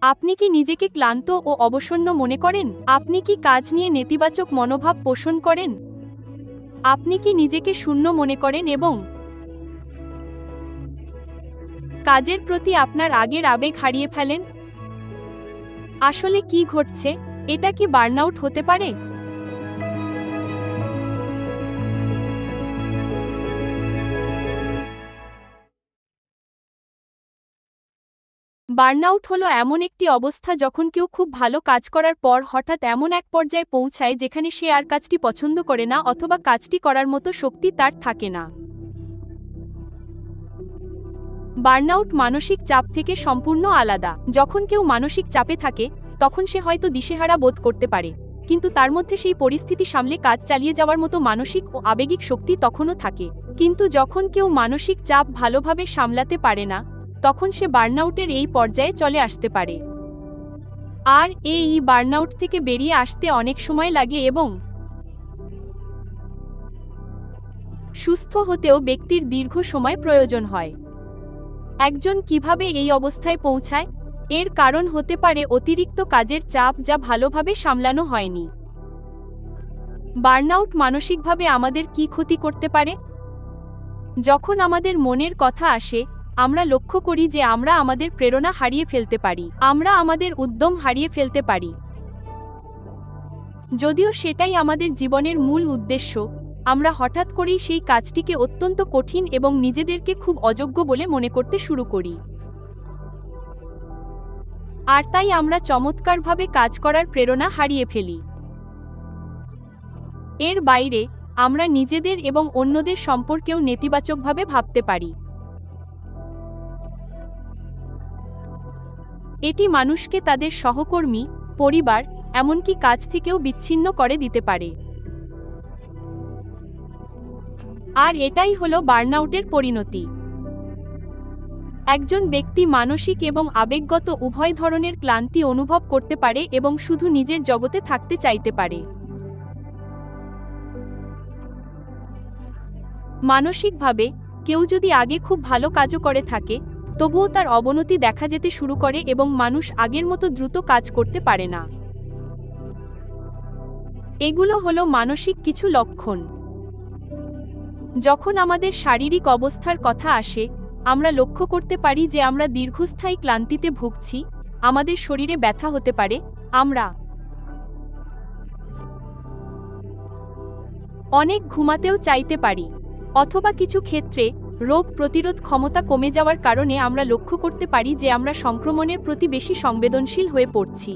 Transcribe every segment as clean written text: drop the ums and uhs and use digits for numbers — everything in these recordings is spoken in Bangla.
আপনি কি নিজেকে ক্লান্ত ও অবসন্ন মনে করেন? আপনি কি কাজ নিয়ে নেতিবাচক মনোভাব পোষণ করেন? আপনি কি নিজেকে শূন্য মনে করেন এবং কাজের প্রতি আপনার আগের আবেগ হারিয়ে ফেলেন? আসলে কি ঘটছে? এটা কি বার্নআউট হতে পারে? বার্নআউট হলো এমন একটি অবস্থা যখন কেউ খুব ভালো কাজ করার পর হঠাৎ এমন এক পর্যায়ে পৌঁছায় যেখানে সে আর কাজটি পছন্দ করে না অথবা কাজটি করার মতো শক্তি তার থাকে না। বার্নআউট মানসিক চাপ থেকে সম্পূর্ণ আলাদা। যখন কেউ মানসিক চাপে থাকে তখন সে হয়তো দিশেহারা বোধ করতে পারে, কিন্তু তার মধ্যে সেই পরিস্থিতি সামলে কাজ চালিয়ে যাওয়ার মতো মানসিক ও আবেগিক শক্তি তখনও থাকে। কিন্তু যখন কেউ মানসিক চাপ ভালোভাবে সামলাতে পারে না, তখন সে বার্নআউটের এই পর্যায়ে চলে আসতে পারে। আর এই বার্নআউট থেকে বেরিয়ে আসতে অনেক সময় লাগে এবং সুস্থ হতেও ব্যক্তির দীর্ঘ সময় প্রয়োজন হয়। একজন কিভাবে এই অবস্থায় পৌঁছায়? এর কারণ হতে পারে অতিরিক্ত কাজের চাপ যা ভালোভাবে সামলানো হয়নি। বার্নআউট মানসিকভাবে আমাদের কি ক্ষতি করতে পারে? যখন আমাদের মনের কথা আসে, আমরা লক্ষ্য করি যে আমরা আমাদের প্রেরণা হারিয়ে ফেলতে পারি, আমরা আমাদের উদ্যম হারিয়ে ফেলতে পারি। যদিও সেটাই আমাদের জীবনের মূল উদ্দেশ্য, আমরা হঠাৎ করেই সেই কাজটিকে অত্যন্ত কঠিন এবং নিজেদেরকে খুব অযোগ্য বলে মনে করতে শুরু করি। আর তাই আমরা চমৎকারভাবে কাজ করার প্রেরণা হারিয়ে ফেলি। এর বাইরে, আমরা নিজেদের এবং অন্যদের সম্পর্কেও নেতিবাচকভাবে ভাবতে পারি। এটি মানুষকে তাদের সহকর্মী, পরিবার, এমনকি কাজ থেকেও বিচ্ছিন্ন করে দিতে পারে। আর এটাই হলো বার্নআউটের পরিণতি। একজন ব্যক্তি মানসিক এবং আবেগগত উভয় ধরনের ক্লান্তি অনুভব করতে পারে এবং শুধু নিজের জগতে থাকতে চাইতে পারে। মানসিকভাবে, কেউ যদি আগে খুব ভালো কাজও করে থাকে, তবুও তার অবনতি দেখা যেতে শুরু করে এবং মানুষ আগের মতো দ্রুত কাজ করতে পারে না। এগুলো হলো মানসিক কিছু লক্ষণ। যখন আমাদের শারীরিক অবস্থার কথা আসে, আমরা লক্ষ্য করতে পারি যে আমরা দীর্ঘস্থায়ী ক্লান্তিতে ভুগছি, আমাদের শরীরে ব্যথা হতে পারে, আমরা অনেক ঘুমাতেও চাইতে পারি, অথবা কিছু ক্ষেত্রে রোগ প্রতিরোধ ক্ষমতা কমে যাওয়ার কারণে আমরা লক্ষ্য করতে পারি যে আমরা সংক্রমণের প্রতি বেশি সংবেদনশীল হয়ে পড়ছি।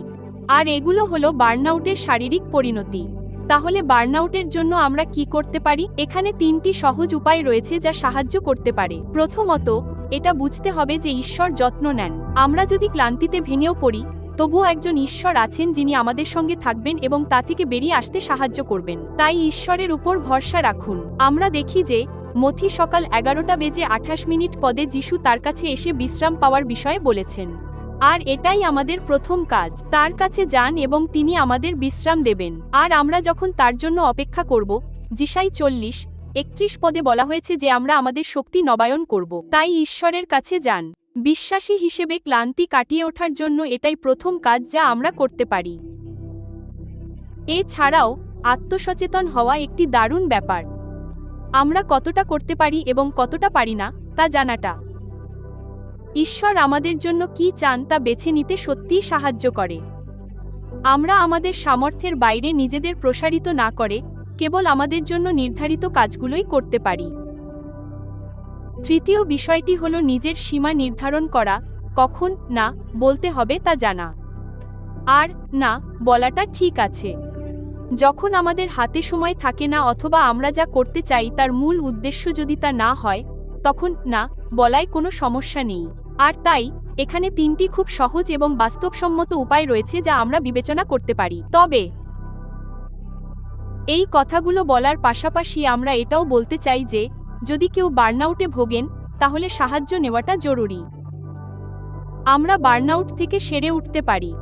আর এগুলো হলো বার্নআউটের শারীরিক পরিণতি। তাহলে বার্নআউটের জন্য আমরা কি করতে পারি? এখানে 3টি সহজ উপায় রয়েছে যা সাহায্য করতে পারে। প্রথমত, এটা বুঝতে হবে যে ঈশ্বর যত্ন নেন। আমরা যদি ক্লান্তিতে ভেঙেও পড়ি, তবুও একজন ঈশ্বর আছেন যিনি আমাদের সঙ্গে থাকবেন এবং তা থেকে বেরিয়ে আসতে সাহায্য করবেন। তাই ঈশ্বরের উপর ভরসা রাখুন। আমরা দেখি যে মথি সকাল 11:28 পদে যিশু তার কাছে এসে বিশ্রাম পাওয়ার বিষয়ে বলেছেন। আর এটাই আমাদের প্রথম কাজ। তার কাছে যান এবং তিনি আমাদের বিশ্রাম দেবেন। আর আমরা যখন তার জন্য অপেক্ষা করব, যিশাই 40:31 পদে বলা হয়েছে যে আমরা আমাদের শক্তি নবায়ন করব। তাই ঈশ্বরের কাছে যান। বিশ্বাসী হিসেবে ক্লান্তি কাটিয়ে ওঠার জন্য এটাই প্রথম কাজ যা আমরা করতে পারি। এছাড়াও আত্মসচেতন হওয়া একটি দারুণ ব্যাপার। আমরা কতটা করতে পারি এবং কতটা পারি না তা জানাটা ঈশ্বর আমাদের জন্য কি চান তা বেছে নিতে সত্যিই সাহায্য করে। আমরা আমাদের সামর্থ্যের বাইরে নিজেদের প্রসারিত না করে কেবল আমাদের জন্য নির্ধারিত কাজগুলোই করতে পারি। তৃতীয় বিষয়টি হলো নিজের সীমা নির্ধারণ করা, কখন না বলতে হবে তা জানা। আর না বলাটা ঠিক আছে যখন আমাদের হাতে সময় থাকে না অথবা আমরা যা করতে চাই তার মূল উদ্দেশ্য যদি তা না হয়, তখন না বলায় কোনো সমস্যা নেই। আর তাই এখানে 3টি খুব সহজ এবং বাস্তবসম্মত উপায় রয়েছে যা আমরা বিবেচনা করতে পারি। তবে এই কথাগুলো বলার পাশাপাশি আমরা এটাও বলতে চাই যে যদি কেউ বার্নআউটে ভোগেন, তাহলে সাহায্য নেওয়াটা জরুরি। আমরা বার্নআউট থেকে সেরে উঠতে পারি।